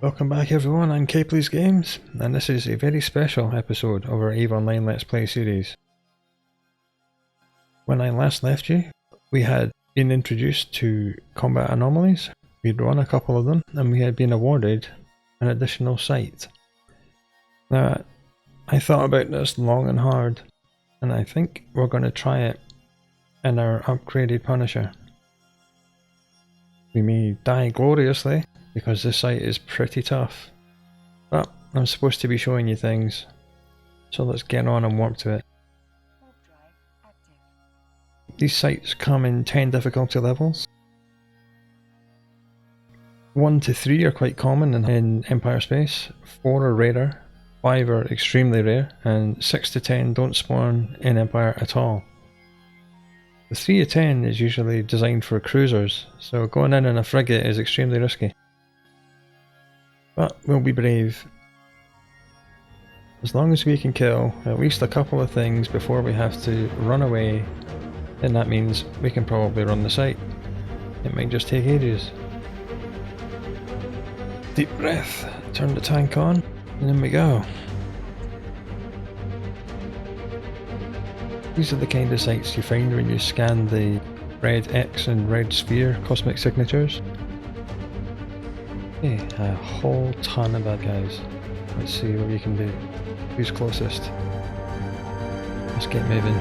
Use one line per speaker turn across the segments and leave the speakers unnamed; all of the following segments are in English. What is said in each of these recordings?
Welcome back everyone, I'm Kpley's Games, and this is a very special episode of our EVE Online Let's Play series. When I last left you, we had been introduced to combat anomalies, we'd run a couple of them, and we had been awarded an additional sight. Now, I thought about this long and hard, and I think we're going to try it in our upgraded Punisher. We may die gloriously, because this site is pretty tough, but I'm supposed to be showing you things, so let's get on and warp to it. These sites come in 10 difficulty levels. 1 to 3 are quite common in Empire space, 4 are rarer, 5 are extremely rare, and 6 to 10 don't spawn in Empire at all. The 3 to 10 is usually designed for cruisers, so going in a frigate is extremely risky. But we'll be brave. As long as we can kill at least a couple of things before we have to run away, then that means we can probably run the site. It might just take ages. Deep breath, turn the tank on, and in we go. These are the kind of sites you find when you scan the red X and red sphere cosmic signatures. Okay, a whole ton of bad guys. Let's see what we can do. Who's closest? Let's get moving.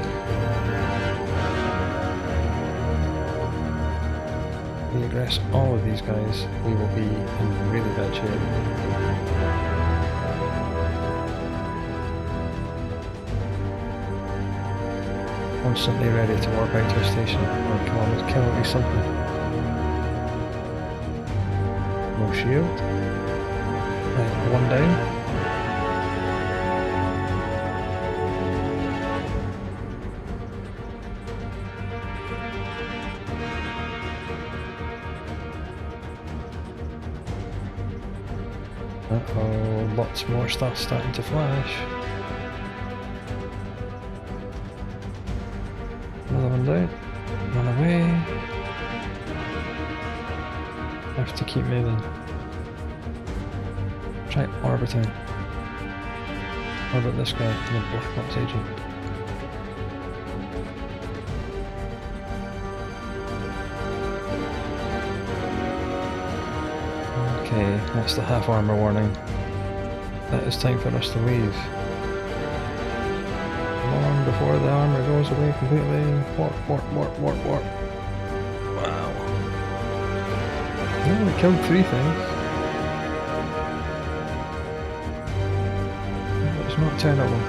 If we aggress all of these guys, we will be in really bad shape. Constantly ready to warp out to a station. Oh, come on, let's kill at least something. No shield. Right, one down. Uh-oh, lots more stuff starting to flash. Another one down. Run away. Have to keep moving. Try orbiting. Orbit this guy, the Black Ops agent. Okay, that's the half armor warning. That is time for us to leave. Come on, before the armor goes away completely. Warp, warp, warp, warp, warp. Wow. I only killed 3 things. There's not 10 of them.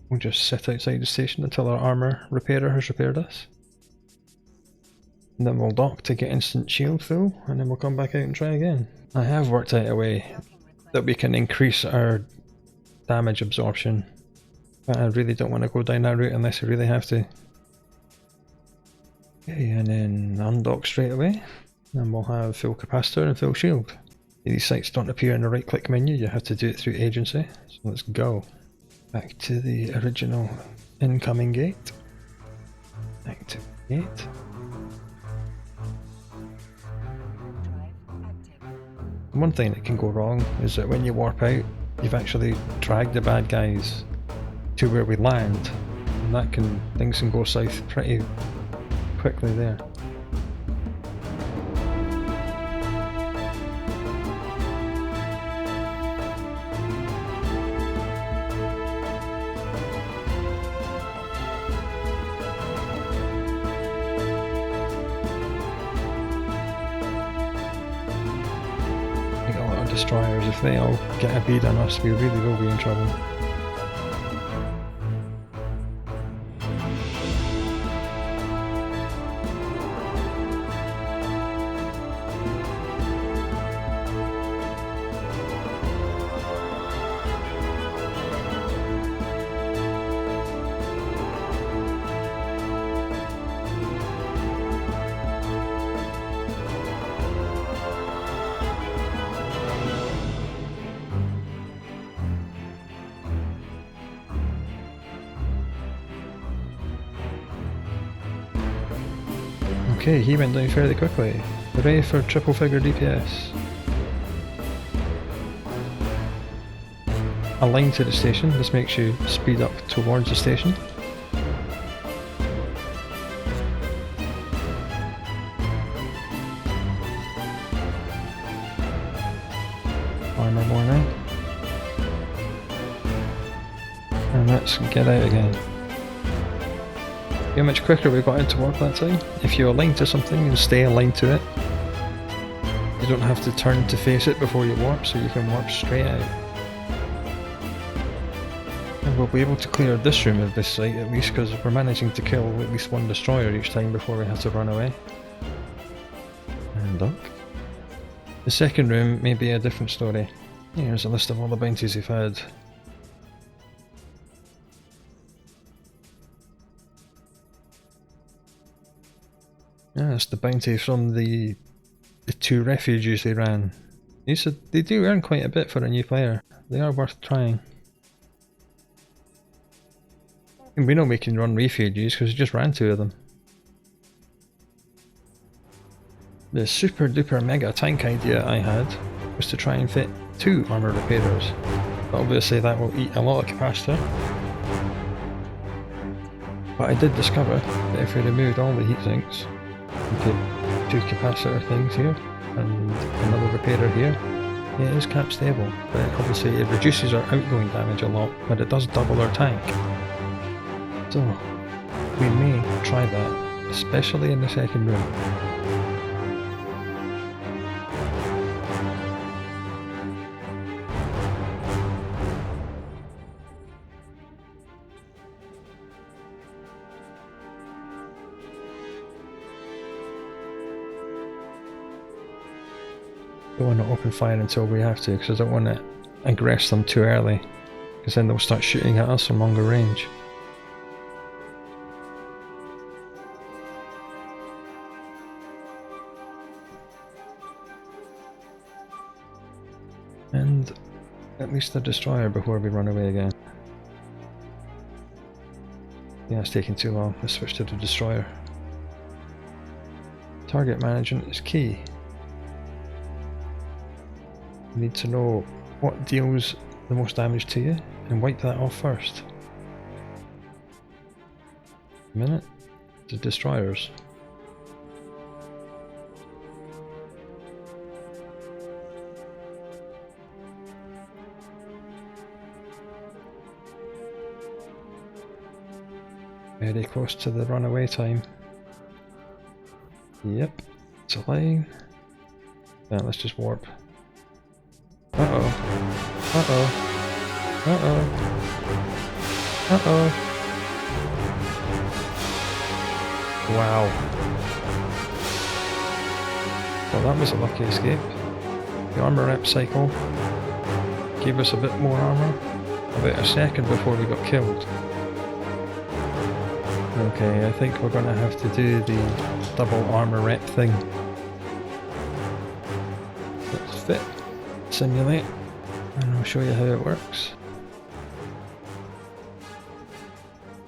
We'll just sit outside the station until our armor repairer has repaired us. And then we'll dock to get instant shield full, and then we'll come back out and try again. I have worked out a way that we can increase our damage absorption. But I really don't want to go down that route unless we really have to. Okay, and then undock straight away. And we'll have full capacitor and full shield. These sites don't appear in the right click menu, you have to do it through agency. So let's go. Back to the original incoming gate. Active gate. One thing that can go wrong is that when you warp out, you've actually dragged the bad guys to where we land, and that things can go south pretty quickly there. We got a lot of destroyers. If they all get a bead on us, we really will be in trouble. Okay, he went down fairly quickly. Hooray for triple figure DPS. Align to the station, this makes you speed up towards the station. Armour more now. And let's get out again. See how much quicker we got into warp that time? If you align to something and stay aligned to it, you don't have to turn to face it before you warp, so you can warp straight out. And we'll be able to clear this room of this site at least, because we're managing to kill at least one destroyer each time before we have to run away. And duck. The second room may be a different story. Here's a list of all the bounties we've had. Yeah, it's the bounty from the 2 refuges they ran. They do earn quite a bit for a new player. They are worth trying. And we know we can run refuges because we just ran 2 of them. The super duper mega tank idea I had was to try and fit 2 armour repairers. But obviously that will eat a lot of capacitor. But I did discover that if we removed all the heat sinks, we could 2 capacitor things here and another repairer here. Yeah, it is cap stable, but obviously it reduces our outgoing damage a lot, but it does double our tank. So we may try that, especially in the second room. Don't want to open fire until we have to, because I don't want to aggress them too early, because then they'll start shooting at us from longer range. And at least the destroyer before we run away again. Yeah, it's taking too long. Let's switch to the destroyer. Target management is key. You need to know what deals the most damage to you and wipe that off first. A minute. The destroyers. Very close to the runaway time. Yep, it's a line. Yeah, let's just warp. Uh-oh. Uh-oh. Uh-oh. Uh-oh. Wow. Well, that was a lucky escape. The armour rep cycle gave us a bit more armour, about a second before we got killed. Okay, I think we're going to have to do the double armour rep thing. Let's fit, simulate, and I'll show you how it works.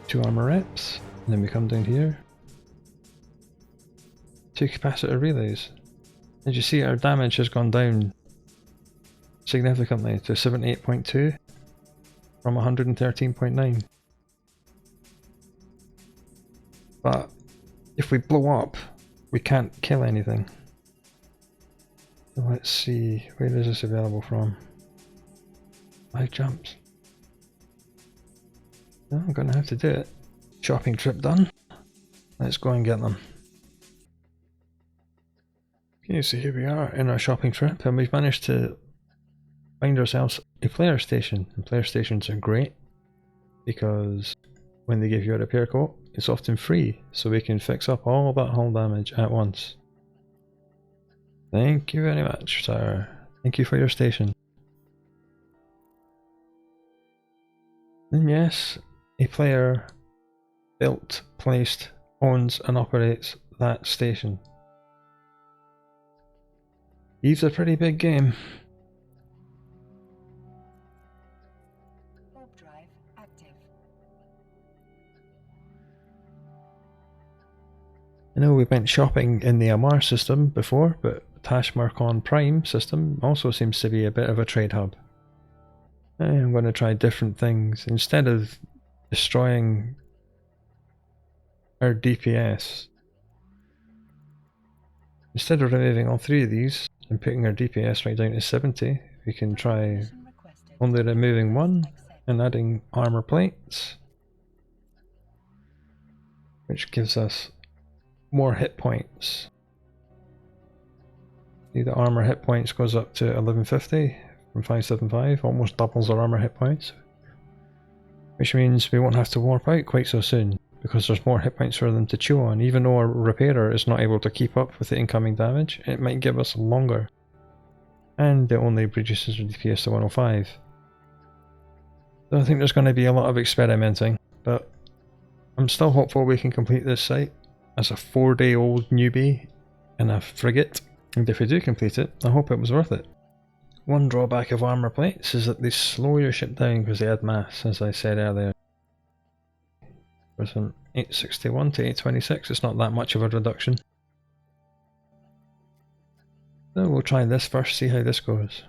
2 armour reps, and then we come down here. 2 capacitor relays. As you see, our damage has gone down significantly to 78.2 from 113.9. But if we blow up, we can't kill anything. So let's see, where is this available from? 5 jumps. No, I'm gonna have to do it. Shopping trip done. Let's go and get them. Okay, so here we are in our shopping trip, and we've managed to find ourselves a player station. And player stations are great because when they give you a repair quote, it's often free, so we can fix up all that hull damage at once. Thank you very much, sir. Thank you for your station. And yes, a player built, placed, owns and operates that station. He's a pretty big game. And know we went shopping in the Amar system before, but Tashmarkon Prime system also seems to be a bit of a trade hub. I'm going to try different things. Instead of destroying our DPS, instead of removing all three of these and putting our DPS right down to 70, we can try only removing one and adding armor plates, which gives us more hit points. See, the armor hit points goes up to 1150 from 575, almost doubles our armor hit points, which means we won't have to warp out quite so soon because there's more hit points for them to chew on. Even though our repairer is not able to keep up with the incoming damage, it might give us longer, and it only reduces our DPS to 105. So I think there's going to be a lot of experimenting, but I'm still hopeful we can complete this site as a 4-day-old newbie in a frigate, and if we do complete it, I hope it was worth it. One drawback of armor plates is that they slow your ship down because they add mass, as I said earlier. From 861 to 826, it's not that much of a reduction. So we'll try this first, see how this goes.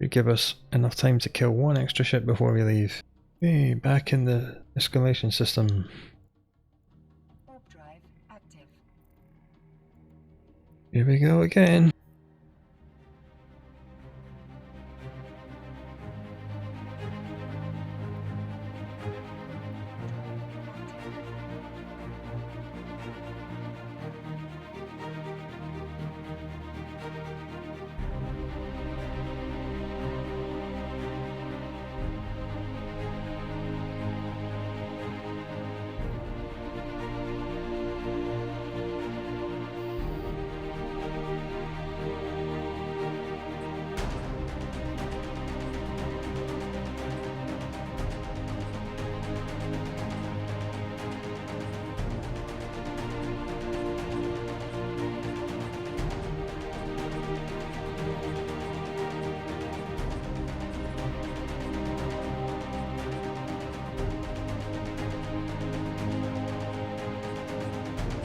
It'll give us enough time to kill one extra ship before we leave. Okay, back in the escalation system.
Warp drive active.
Here we go again.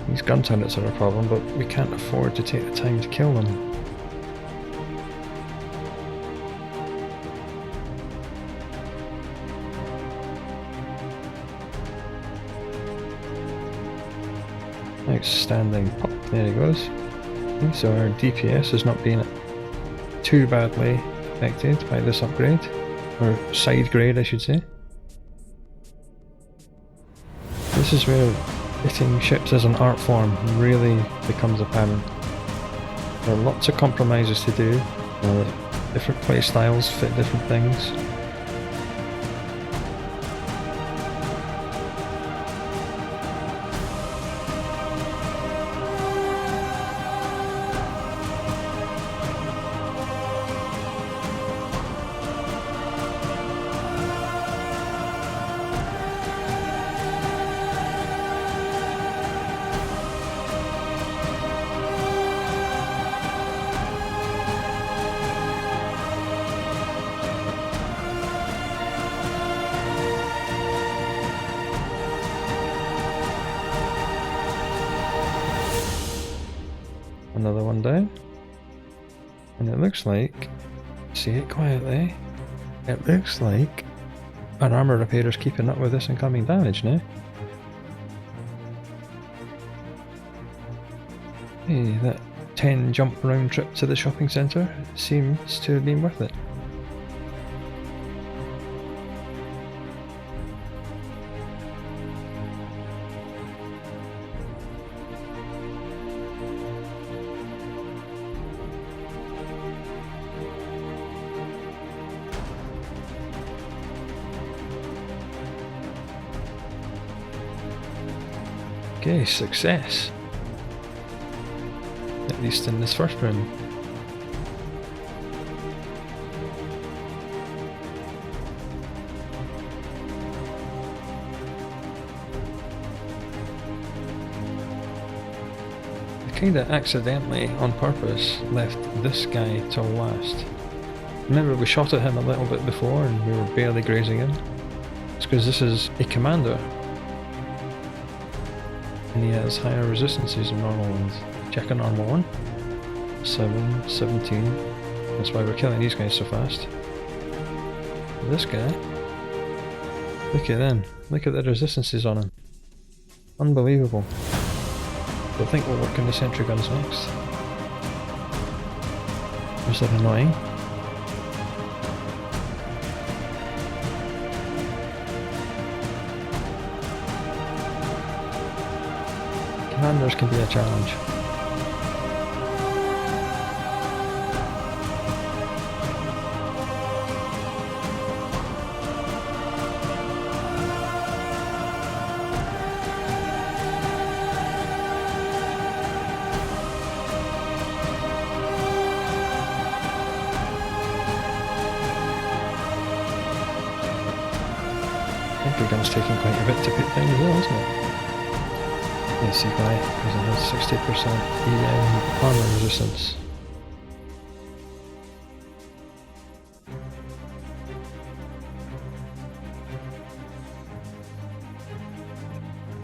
These gun turrets are a problem, but we can't afford to take the time to kill them. Outstanding. Pop, there he goes. Okay, so our DPS has not been too badly affected by this upgrade, or side grade I should say. This is where hitting ships as an art form really becomes apparent. There are lots of compromises to do, different play styles fit different things. Another one down, and it looks like, see it quietly, it looks like our armor repairer's keeping up with this incoming damage now. Hey, that 10 jump round trip to the shopping centre seems to have been worth it. Okay, success. At least in this first room. I kinda accidentally, on purpose, left this guy till last. Remember we shot at him a little bit before and we were barely grazing him? It's because this is a commander. and he has higher resistances than normal ones. Check a normal one. 7, 17. That's why we're killing these guys so fast. This guy, look at them. Look at the resistances on him. Unbelievable. I think we'll work on the sentry guns next. Is that annoying? Commanders can be a challenge. The gun's taking quite a bit to put down as well, isn't it? Yes, you got it, because it has 60% EM armor resistance.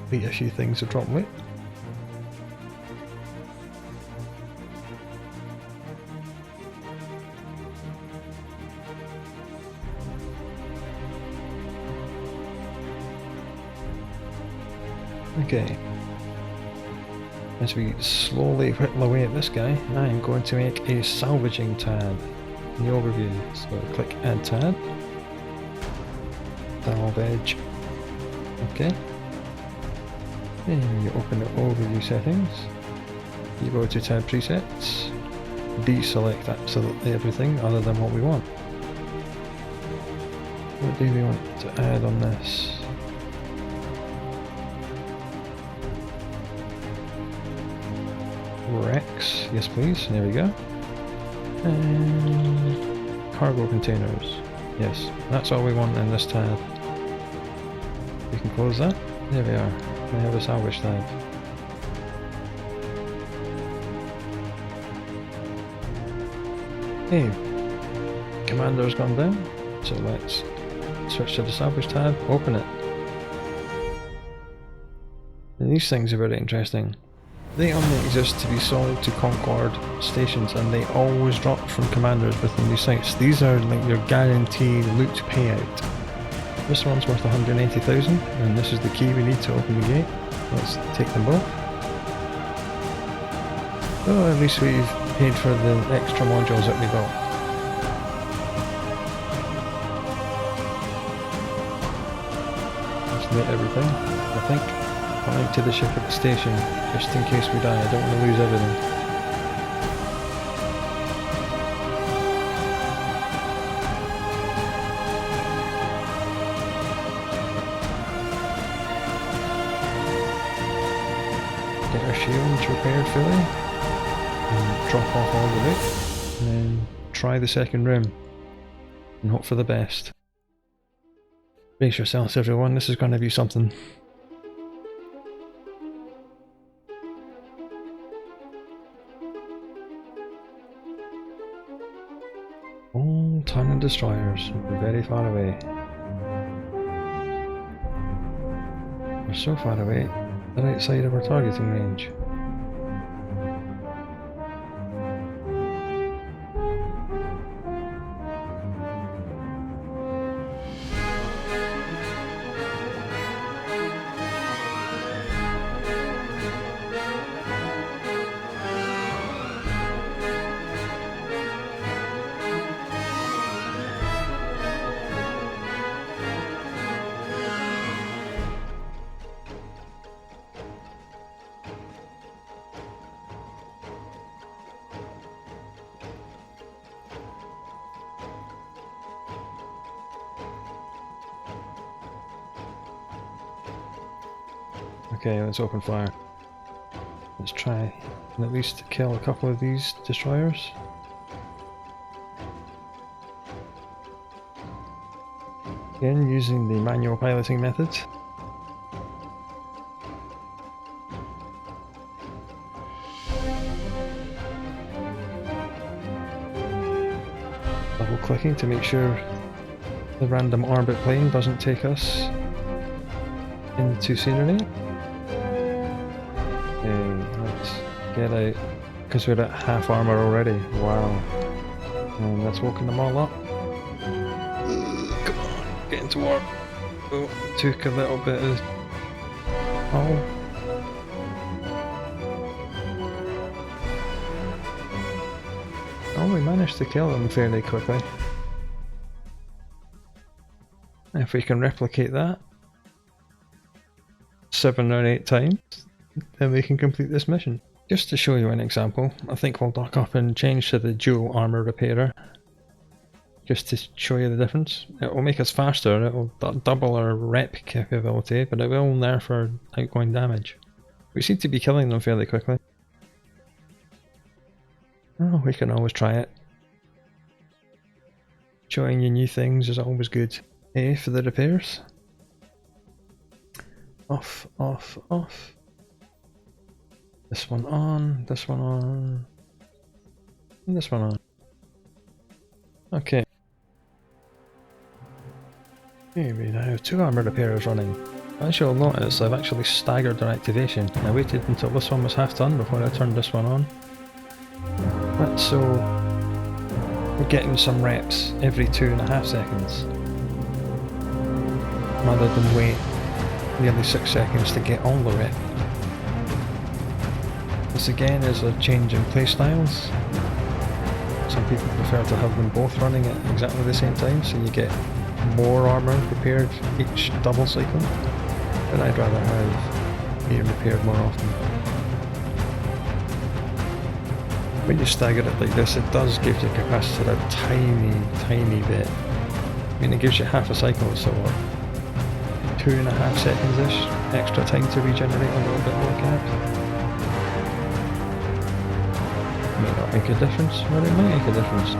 Beat a few things to drop weight. Okay, as we slowly whittle away at this guy, I am going to make a salvaging tab in the overview. So click add tab, salvage, okay, and you open the overview settings, you go to tab presets, deselect absolutely everything other than what we want. What do we want to add on this? Rex, yes please, there we go. And cargo containers, yes, that's all we want in this tab. We can close that, there we are, we have a salvage tab. Okay, commander's gone down, so let's switch to the salvage tab, open it. And these things are very interesting. They only exist to be sold to Concord stations, and they always drop from commanders within these sites. These are like your guaranteed loot payout. This one's worth 180,000, and this is the key we need to open the gate. Let's take them both. Oh, at least we've paid for the extra modules that we got. Let's mate everything, I think. Connect to the ship at the station, just in case we die. I don't want to lose everything. Get our shields repaired fully, and drop off all the loot, and then try the second room, and hope for the best. Brace yourselves everyone, this is going to be something. Ton of destroyers, we're very far away. We're so far away, they're outside of our targeting range. Okay, let's open fire. Let's try and at least kill a couple of these destroyers. Again, using the manual piloting method. Double clicking to make sure the random orbit plane doesn't take us into scenery. Get out. Because we're at half armor already. Wow. And that's woken them all up. Come on, get into work. Oh, took a little bit of... Oh. Oh, we managed to kill them fairly quickly. If we can replicate that 7 or 8 times, then we can complete this mission. Just to show you an example, I think we'll dock up and change to the dual armor repairer. Just to show you the difference. It will make us faster, it will double our rep capability, but it will nerf our outgoing damage. We seem to be killing them fairly quickly. Oh, we can always try it. Showing you new things is always good. A for the repairs. Off, off, off. This one on, this one on, and this one on. Okay. Here we now have 2 armor repairers running. As you'll notice, I've actually staggered their activation. I waited until this one was half done before I turned this one on. But so we're getting some reps every 2.5 seconds. Rather than wait nearly 6 seconds to get all the rep. This again is a change in playstyles. Some people prefer to have them both running at exactly the same time, so you get more armor repaired each double cycle. But I'd rather have it repaired more often. When you stagger it like this, it does give your capacitor a tiny bit. I mean, it gives you half a cycle, so 2.5 seconds-ish extra time to regenerate a little bit more cap. May not make a difference, but it might make a difference.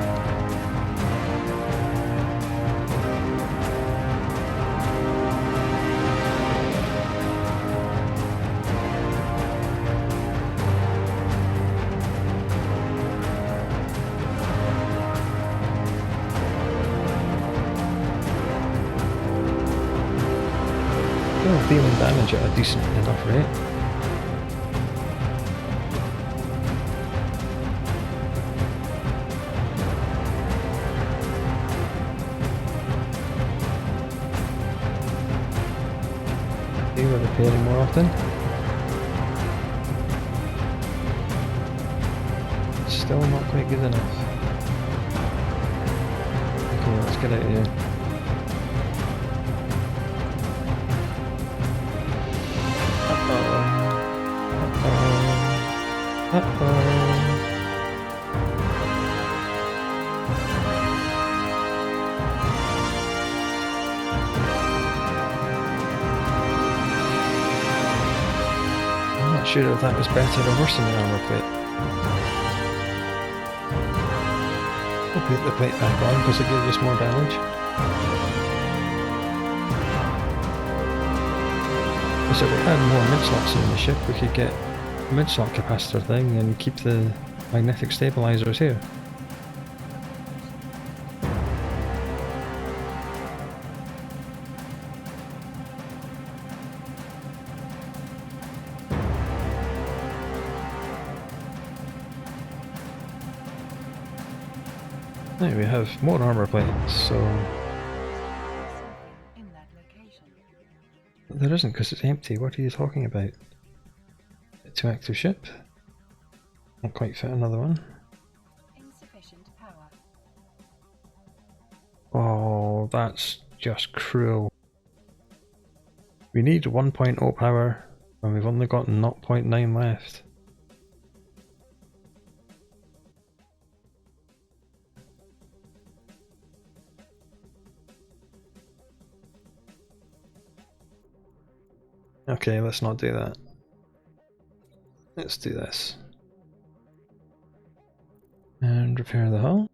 Still dealing damage at a decent enough rate. We're repairing more often. Still not quite good enough. Okay, let's get out of here. I'm not sure if that was better or worse than the armor plate. We'll put the plate back on because it gives us more damage. Because if we had more mid-slots in the ship, we could get a mid-slot capacitor thing and keep the magnetic stabilizers here. Now we have more armor plates, so...
In that location.
There isn't, because it's empty. What are you talking about? To active ship. Not quite fit another one.
Insufficient power.
Oh, that's just cruel. We need 1.0 power, and we've only got 0.9 left. Okay, let's not do that. Let's do this. And repair the hull.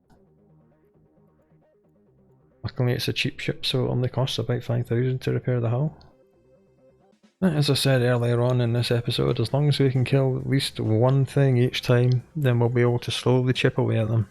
Luckily it's a cheap ship, so it only costs about 5,000 to repair the hull. As I said earlier on in this episode, as long as we can kill at least one thing each time, then we'll be able to slowly chip away at them.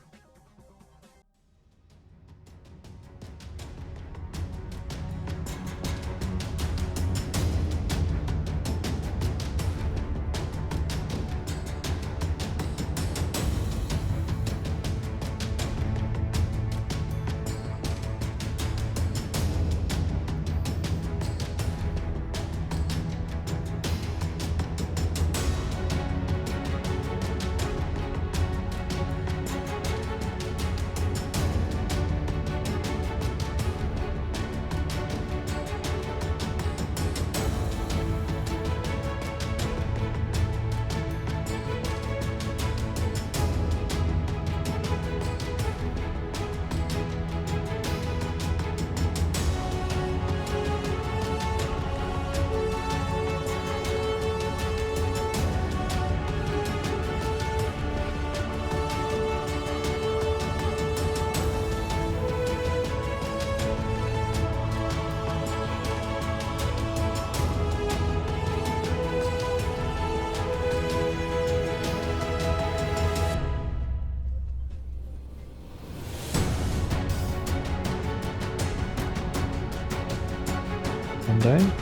One down.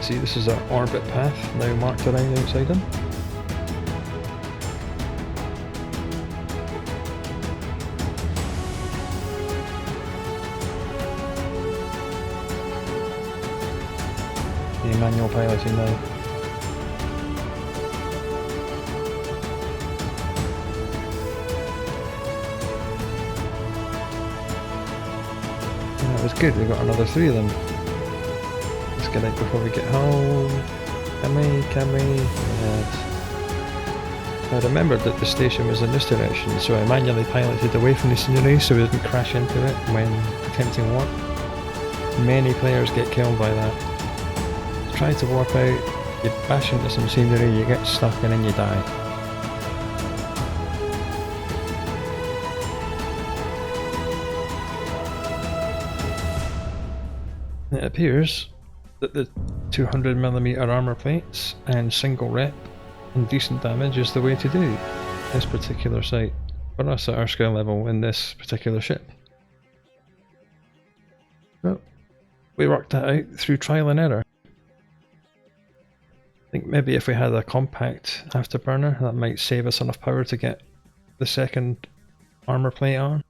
See, this is our orbit path now marked around outside him. Yeah, manual piloting now. Yeah, that was good, we got another 3 of them. Get out before we get home. Can we? Yes. I remembered that the station was in this direction, so I manually piloted away from the scenery so we didn't crash into it when attempting warp. Many players get killed by that. Try to warp out, you bash into some scenery, you get stuck and then you die. It appears that the 200mm armour plates and single rep and decent damage is the way to do this particular site for us at our skill level in this particular ship. Well, we worked that out through trial and error. I think maybe if we had a compact afterburner, that might save us enough power to get the second armour plate on.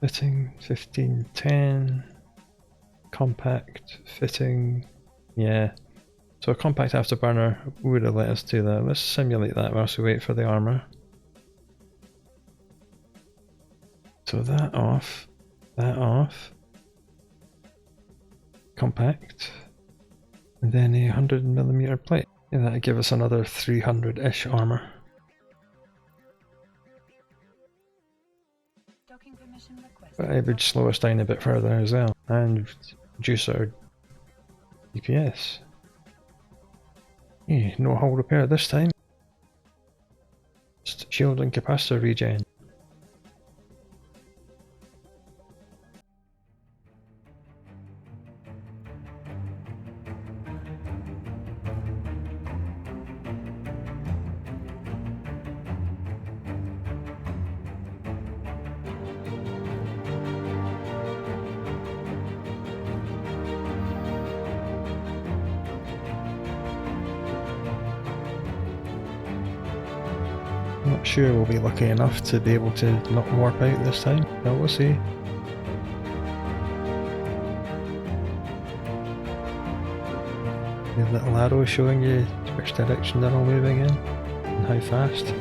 Fitting 1510. Compact, fitting, yeah. So a compact afterburner would have let us do that. Let's simulate that whilst we wait for the armour. So that off, compact, and then a 100mm plate. Yeah, that'd give us another 300-ish armour.
Docking permission requested.
But it would slow us down a bit further as well, and reduce our DPS. Yeah, no hull repair this time. Just shield and capacitor regen. I'm not sure we'll be lucky enough to be able to not warp out this time, but we'll see. The little arrow showing you which direction they're all moving in and how fast.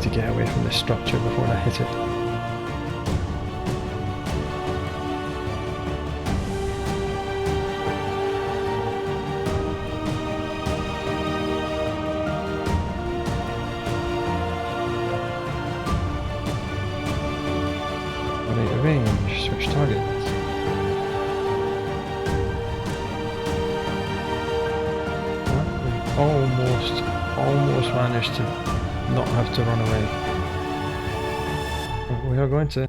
To get away from the structure before I hit it. Right of range, switch target. Well, we almost managed to not have to run away. We are going to.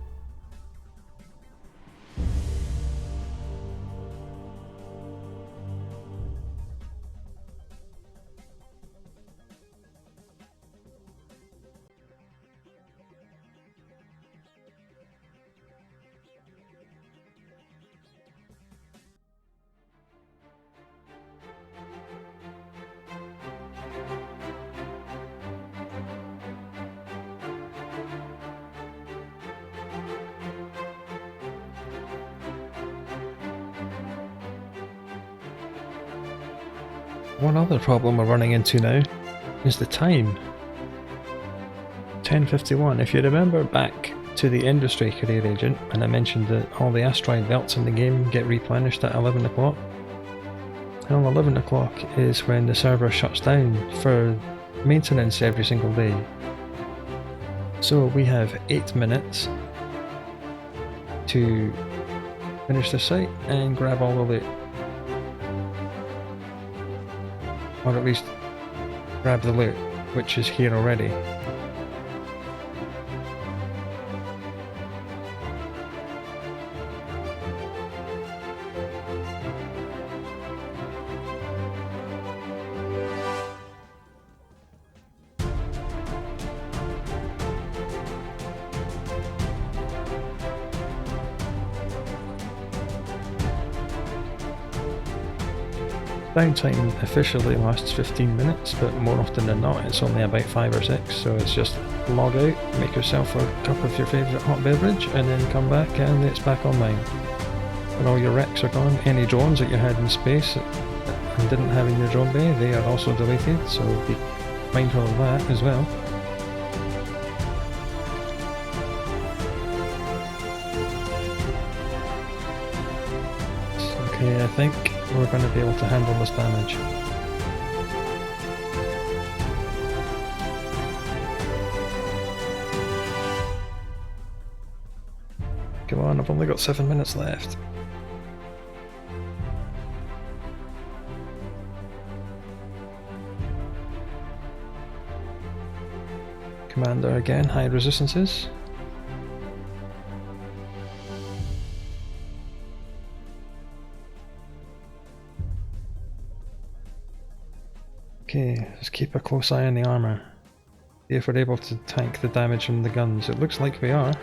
One other problem we're running into now is the time. 10:51. If you remember back to the industry career agent, and I mentioned that all the asteroid belts in the game get replenished at 11 o'clock. Well, 11 o'clock is when the server shuts down for maintenance every single day. So we have 8 minutes to finish the site and grab all the loot. Or at least grab the loot, which is here already. Downtime officially lasts 15 minutes, but more often than not it's only about 5 or 6, so it's just log out, make yourself a cup of your favourite hot beverage, and then come back and it's back online. And all your wrecks are gone. Any drones that you had in space and didn't have in your drone bay, they are also deleted, so be mindful of that as well. Okay, I think we're going to be able to handle this damage. Come on, I've only got 7 minutes left. Commander again, high resistances. Okay, let's keep a close eye on the armour. See if we're able to tank the damage from the guns. It looks like we are.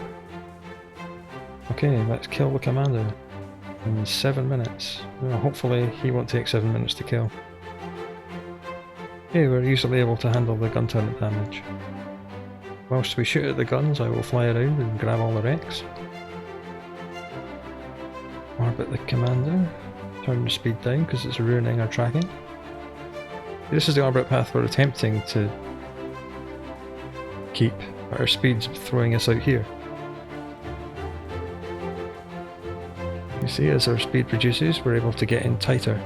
Okay, let's kill the commander in 7 minutes. Well, hopefully he won't take 7 minutes to kill. Okay, we're easily able to handle the gun turret damage. Whilst we shoot at the guns, I will fly around and grab all the wrecks. Orbit the commander. Turn the speed down because it's ruining our tracking. This is the orbit path we're attempting to keep, but our speed's throwing us out here. You see, as our speed reduces, we're able to get in tighter.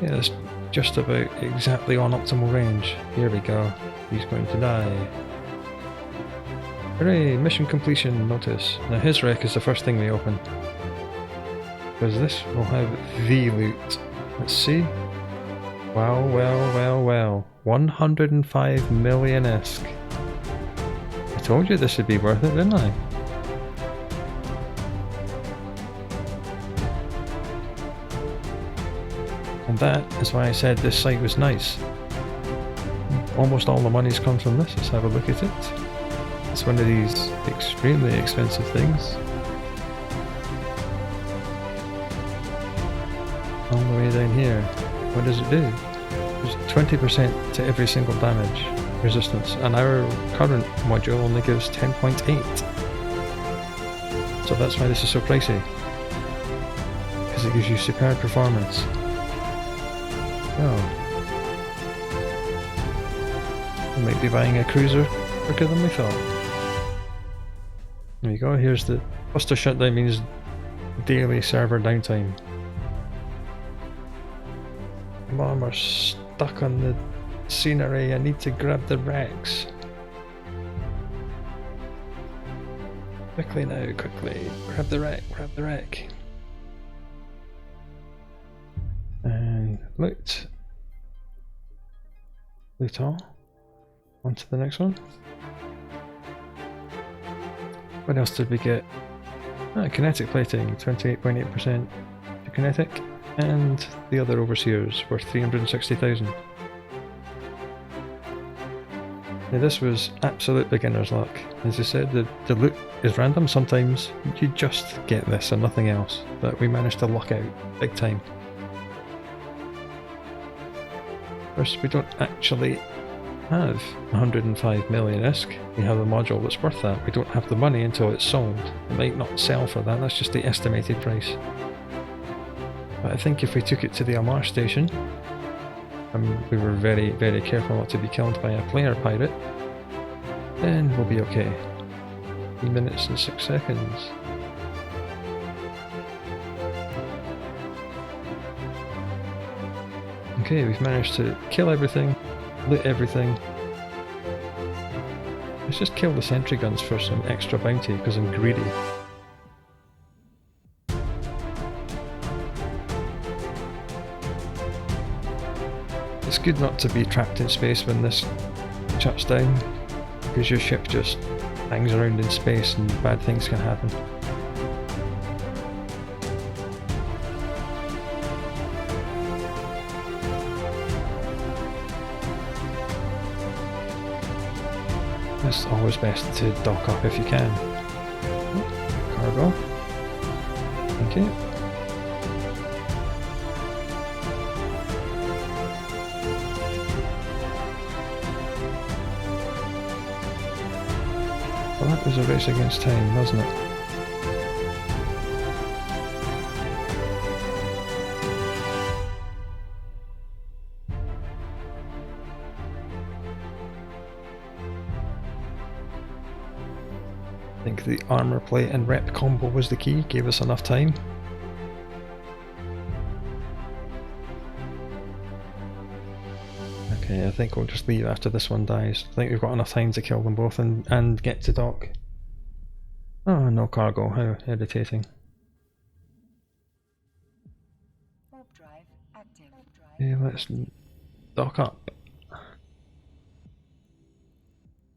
Yeah, that's just about exactly on optimal range. Here we go. He's going to die. Hooray! Mission completion notice. Now his wreck is the first thing we open, because this will have the loot. Let's see. Wow, well. 105 million ESC. I told you this would be worth it, didn't I? And that is why I said this site was nice. Almost all the money's come from this. Let's have a look at it. It's one of these extremely expensive things. All the way down here. What does it do? There's 20% to every single damage resistance, and our current module only gives 10.8. So that's why this is so pricey. Because it gives you superb performance. Oh. We might be buying a cruiser quicker than we thought. There you go, here's the cluster shutdown means daily server downtime. Come on, we're stuck on the scenery, I need to grab the wrecks. Quickly now, quickly. Grab the wreck. And loot. Loot all. On to the next one. What else did we get? Kinetic plating, 28.8% to kinetic, and the other overseers were 360,000. Now this was absolute beginner's luck. As I said, the loot is random. Sometimes you just get this and nothing else, but we managed to luck out big time. First, we don't actually have 105 million ISK, we have a module that's worth that. We don't have the money until it's sold. It might not sell for that, that's just the estimated price. But I think if we took it to the Amar station, and we were very, very careful not to be killed by a player pirate, then we'll be okay. 3 minutes and 6 seconds. Okay, we've managed to kill everything, loot everything. Let's just kill the sentry guns for some extra bounty because I'm greedy. It's good not to be trapped in space when this shuts down, because your ship just hangs around in space and bad things can happen. It's always best to dock up if you can. Oh, cargo. Thank you. Well, that was a race against time, wasn't it? I think the armor plate and rep combo was the key, gave us enough time. Okay, I think we'll just leave after this one dies. I think we've got enough time to kill them both and get to dock. Oh, no cargo, how irritating.
Warp drive active.
Okay, let's dock up.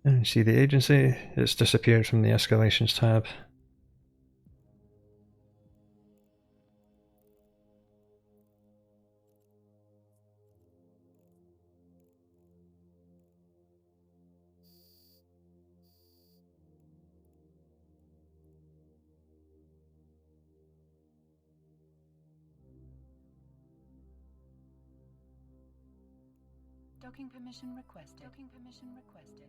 And see the agency, it's disappeared from the escalations tab.
Docking permission requested. Docking permission requested.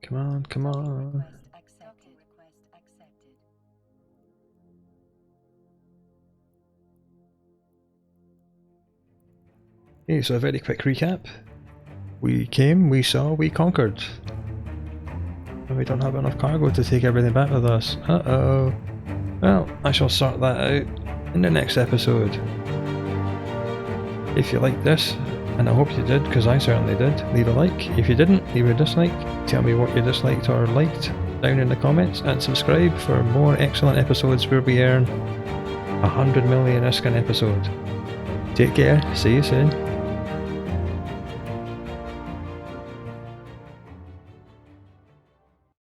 Come on, come on.
Request accepted. Request accepted.
Okay, so a very quick recap. We came, we saw, we conquered. And we don't have enough cargo to take everything back with us. Uh-oh. Well, I shall sort that out in the next episode. If you liked this, and I hope you did, because I certainly did, leave a like. If you didn't, leave a dislike. Tell me what you disliked or liked down in the comments, and subscribe for more excellent episodes where we earn 100 million ISK an episode. Take care, see you soon.